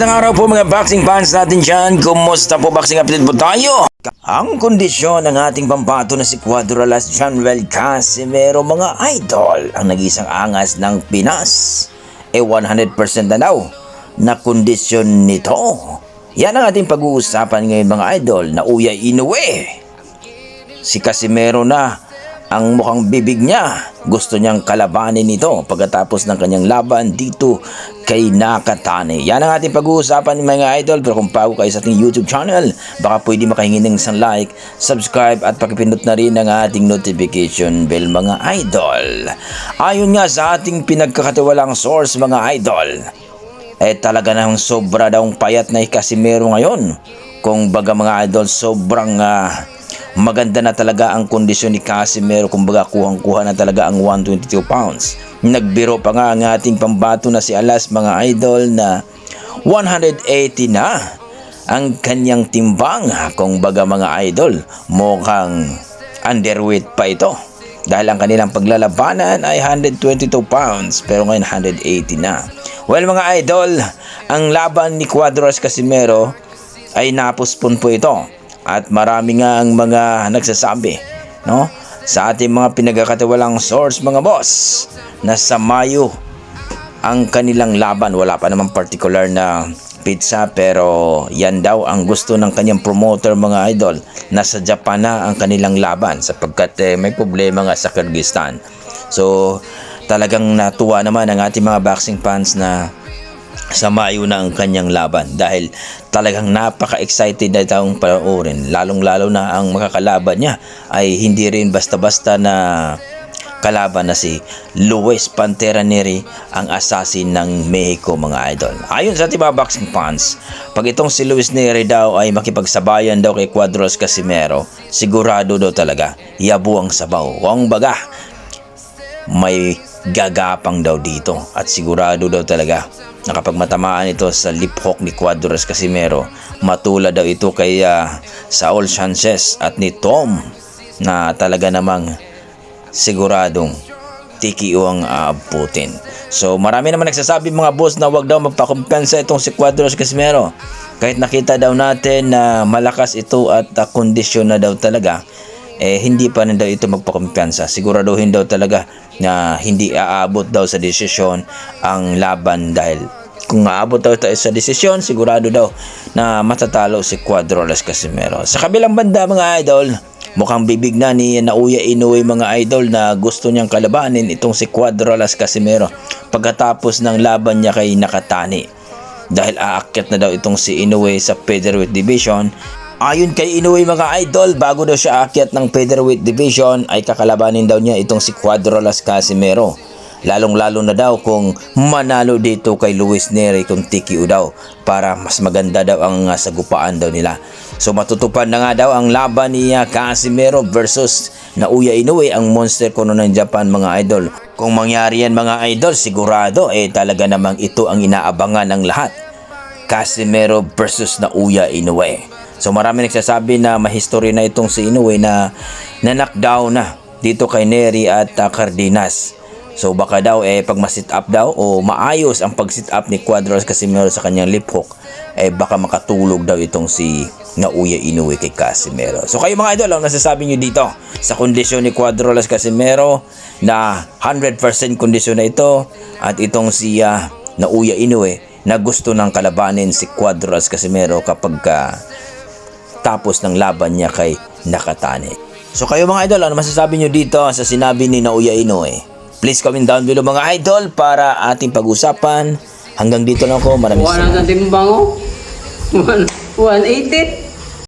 Magandang araw po mga boxing fans natin dyan. Kumusta po, boxing update po tayo? Ang kondisyon ng ating pambato na si Cuadro Alas Januel Casimero mga idol, ang nag-isang angas ng Pinas, 100% na daw na kondisyon nito. Yan ang ating pag-uusapan ngayon mga idol, na Uya Inoue. Si Casimero na ang mukhang bibig niya. Gusto niyang kalabanin ito pagkatapos ng kanyang laban dito kay Nakatani. Yan ang ating pag-uusapan mga idol. Pero kung bago kayo sa ating YouTube channel, baka pwede makahingi ng isang like, subscribe at pakipindot na rin ang ating notification bell mga idol. Ayon nga sa ating pinagkakatiwalang source mga idol, talaga nang sobra daw payat na Casimero ngayon. Kung baga mga idol, sobrang maganda na talaga ang kondisyon ni Casimero. Kumbaga kuhang-kuha na talaga ang 122 pounds. Nagbiro pa nga ang ating pambato na si Alas mga idol na 180 na ang kanyang timbang. Kung baga mga idol, mukhang underweight pa ito dahil ang kanilang paglalabanan ay 122 pounds pero ngayon 180 na. Well mga idol, ang laban ni Cuadro Alas Casimero ay napuspon po ito. At marami nga ang mga nagsasabi, no, sa ating mga pinagkakatiwalang source mga boss, na sa Mayo ang kanilang laban. Wala pa namang particular na pizza pero yan daw ang gusto ng kanyang promoter mga idol. Nasa Japan na ang kanilang laban sapagkat may problema nga sa Kyrgyzstan. So talagang natuwa naman ang ating mga boxing fans na sa Mayo na ang kanyang laban dahil talagang napaka-excited na itong panoorin, lalong-lalo na ang makakalaban niya ay hindi rin basta-basta na kalaban na si Luis Pantera Neri, ang assassin ng Mexico mga idol. Ayon sa ating mga boxing fans, pag itong si Luis Neri daw ay makipagsabayan daw kay Cuadro Alas Casimero, sigurado daw talaga yabuang sabaw. Kung baga may gagapang daw dito at sigurado daw talaga na kapag matamaan ito sa lip hook ni Cuadro Alas Casimero, matulad daw ito kay Saul Sanchez at ni Tom na talaga namang siguradong TKO ang abutin. So marami naman nagsasabi mga boss na wag daw magpakumpensa itong si Cuadro Alas Casimero. Kahit nakita daw natin na malakas ito at kondisyon na daw talaga, hindi pa rin daw ito magpakumpiyansa. Siguraduhin daw talaga na hindi aabot daw sa desisyon ang laban dahil kung aabot daw tayo sa desisyon, sigurado daw na matatalo si Cuadro Alas Casimero. Sa kabilang banda mga idol, mukhang bibig na ni Uya Inoue mga idol na gusto niyang kalabanin itong si Cuadro Alas Casimero pagkatapos ng laban niya kay Nakatani. Dahil aakyat na daw itong si Inoue sa featherweight division. Ayon kay Inoue mga idol, bago daw siya aakyat ng featherweight division ay kakalabanin daw niya itong si Cuadro Alas Casimero. Lalong-lalo na daw kung manalo dito kay Luis Neri kung TKO daw para mas maganda daw ang sagupaan daw nila. So matutupad na nga daw ang laban ni Casimero versus na Uya Inoue, ang monster kono ng Japan mga idol. Kung mangyari yan mga idol, sigurado talaga namang ito ang inaabangan ng lahat. Casimero versus na Uya Inoue. So marami nagsasabi na mahistory na itong si Inoue na knockdown na dito kay Neri at Cardenas. So baka daw pag ma-sit up daw o maayos ang pag-sit up ni Cuadro Alas Casimero sa kanyang lip hook, baka makatulog daw itong si na Uya Inoue kay Casimero. So kayo mga idol, ang nasasabi nyo dito sa kondisyon ni Cuadro Alas Casimero na 100% kondisyon na ito at itong si na Uya Inoue na gusto ng kalabanin si Cuadro Alas Casimero kapag tapos ng laban niya kay Nakatani. So kayo mga idol, ano masasabi nyo dito sa sinabi ni na Uya Inoue? Please comment down below mga idol para ating pag-usapan. Hanggang dito lang ako. Maraming salamat. 100 timbang 180.